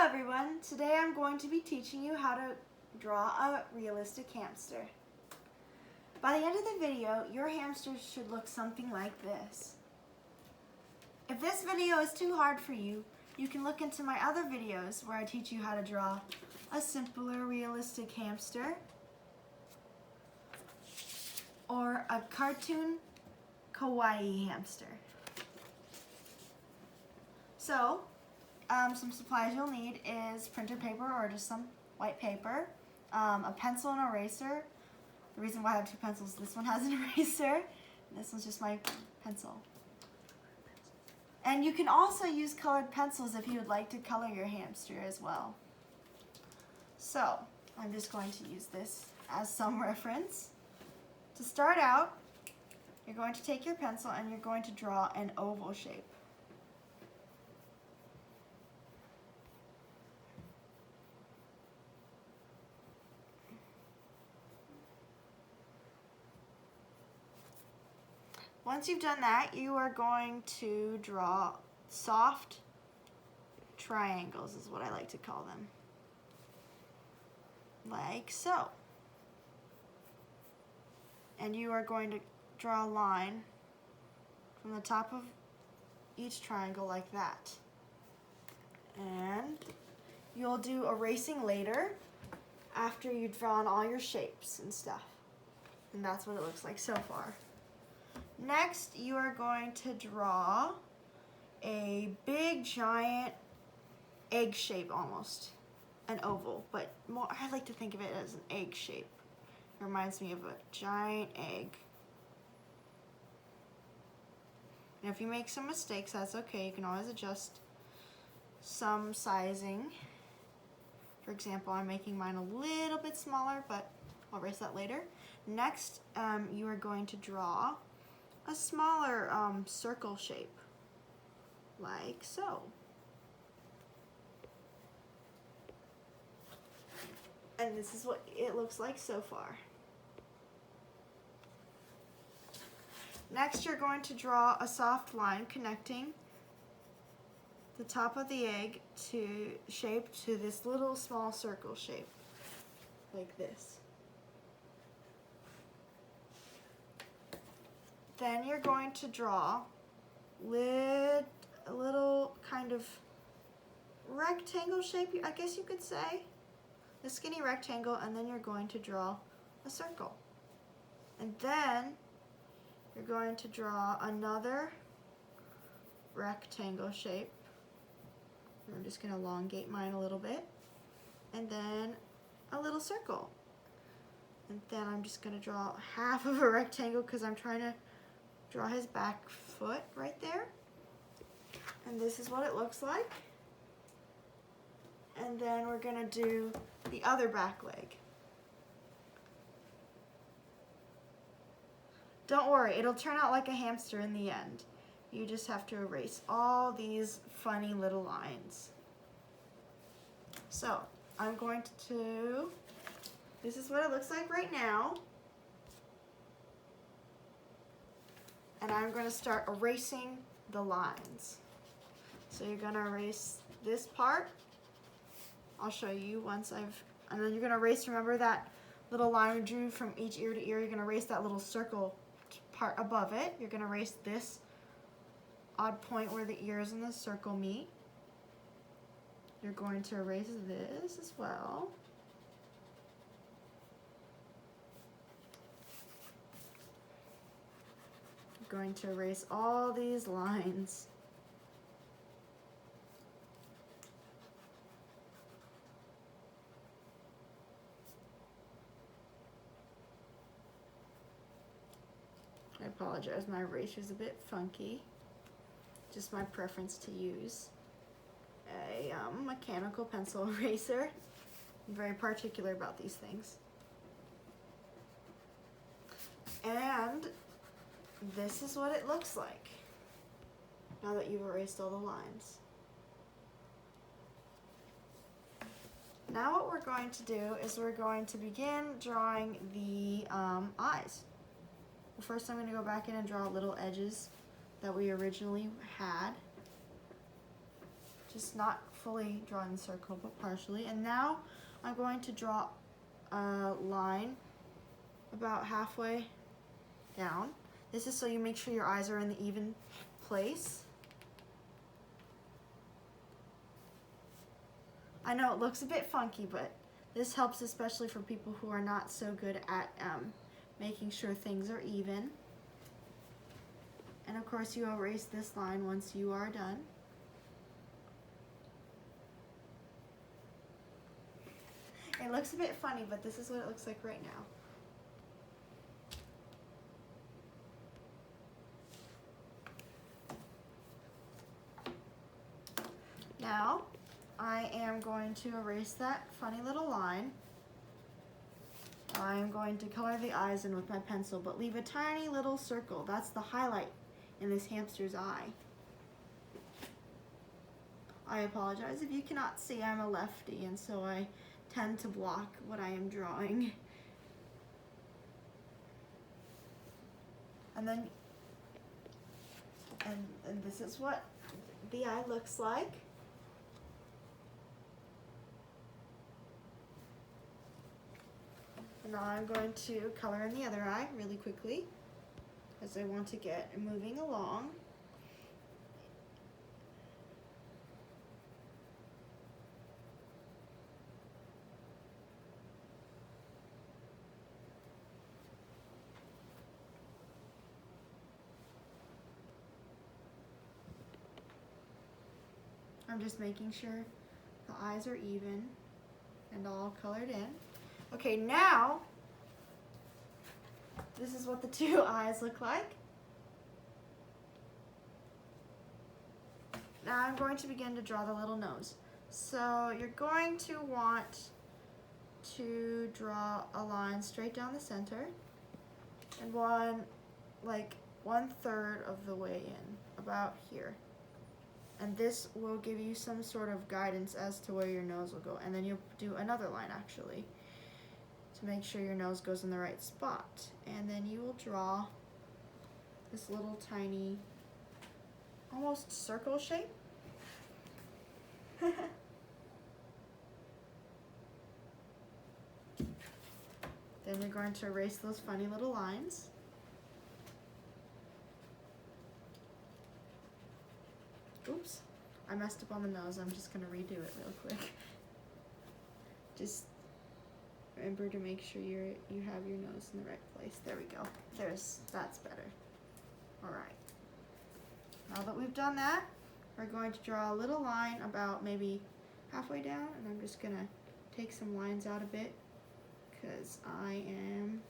everyone, today I'm going to be teaching you how to draw a realistic hamster. By the end of the video, your hamster should look something like this. If this video is too hard for you, you can look into my other videos where I teach you how to draw a simpler realistic hamster or a cartoon kawaii hamster. So, some supplies you'll need is printer paper or just some white paper, a pencil and eraser. The reason why I have two pencils, this one has an eraser, and this one's just my pencil. And you can also use colored pencils if you would like to color your hamster as well. So, I'm just going to use this as some reference. To start out, you're going to take your pencil and you're going to draw an oval shape. Once you've done that, you are going to draw soft triangles, is what I like to call them. Like so. And you are going to draw a line from the top of each triangle like that. And you'll do erasing later after you've drawn all your shapes and stuff. And that's what it looks like so far. Next, you are going to draw a big, giant egg shape almost, an oval, but more, I like to think of it as an egg shape. It reminds me of a giant egg. And if you make some mistakes, that's okay. You can always adjust some sizing. For example, I'm making mine a little bit smaller, but I'll erase that later. Next, you are going to draw a smaller circle shape, like so. And this is what it looks like so far. Next, you're going to draw a soft line connecting the top of the egg to this little small circle shape, like this. Then you're going to draw a little kind of rectangle shape, I guess you could say. A skinny rectangle, and then you're going to draw a circle. And then you're going to draw another rectangle shape. I'm just going to elongate mine a little bit. And then a little circle. And then I'm just going to draw half of a rectangle because I'm trying to draw his back foot right there. And this is what it looks like. And then we're going to do the other back leg. Don't worry, it'll turn out like a hamster in the end. You just have to erase all these funny little lines. So, I'm going to, this is what it looks like right now. And I'm going to start erasing the lines. So you're going to erase this part. I'll show you once and then you're going to erase, remember that little line we drew from each ear to ear, you're going to erase that little circle part above it. You're going to erase this odd point where the ears and the circle meet. You're going to erase this as well. Going to erase all these lines. I apologize, my eraser is a bit funky. Just my preference to use a mechanical pencil eraser. I'm very particular about these things. And this is what it looks like now that you've erased all the lines. Now what we're going to do is we're going to begin drawing the eyes. Well, first I'm going to go back in and draw little edges that we originally had. Just not fully drawing the circle, but partially. And now I'm going to draw a line about halfway down. This is so you make sure your eyes are in the even place. I know it looks a bit funky, but this helps especially for people who are not so good at making sure things are even. And of course you erase this line once you are done. It looks a bit funny, but this is what it looks like right now. Now, I am going to erase that funny little line. I'm going to color the eyes in with my pencil, but leave a tiny little circle. That's the highlight in this hamster's eye. I apologize if you cannot see, I'm a lefty, and so I tend to block what I am drawing. And then, and this is what the eye looks like. And now I'm going to color in the other eye really quickly, as I want to get moving along. I'm just making sure the eyes are even and all colored in. Okay, now, this is what the two eyes look like. Now I'm going to begin to draw the little nose. So you're going to want to draw a line straight down the center and like 1/3 of the way in, about here. And this will give you some sort of guidance as to where your nose will go. And then you'll do another line actually to make sure your nose goes in the right spot. And then you will draw this little tiny, almost circle shape. Then you're going to erase those funny little lines. Oops, I messed up on the nose. I'm just gonna redo it real quick. Just remember to make sure you have your nose in the right place. There we go. That's better. All right. Now that we've done that, we're going to draw a little line about maybe halfway down, and I'm just gonna take some lines out a bit because I am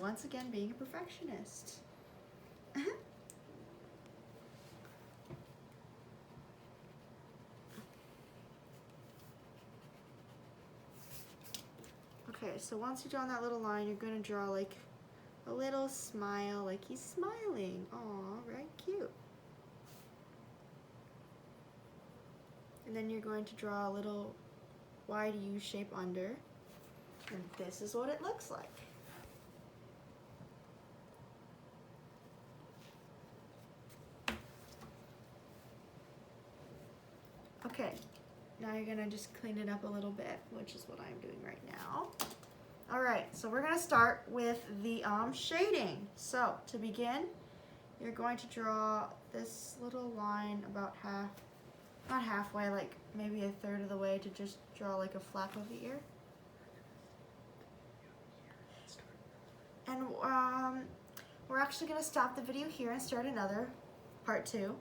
once again being a perfectionist. Okay, so once you've drawn that little line, you're going to draw like a little smile, like he's smiling. Aw, very cute. And then you're going to draw a little wide U shape under. And this is what it looks like. Okay, now you're gonna just clean it up a little bit, which is what I'm doing right now. All right, so we're gonna start with the shading. So to begin, you're going to draw this little line about not halfway, like maybe 1/3 of the way, to just draw like a flap of the ear. And we're actually gonna stop the video here and start another, part 2.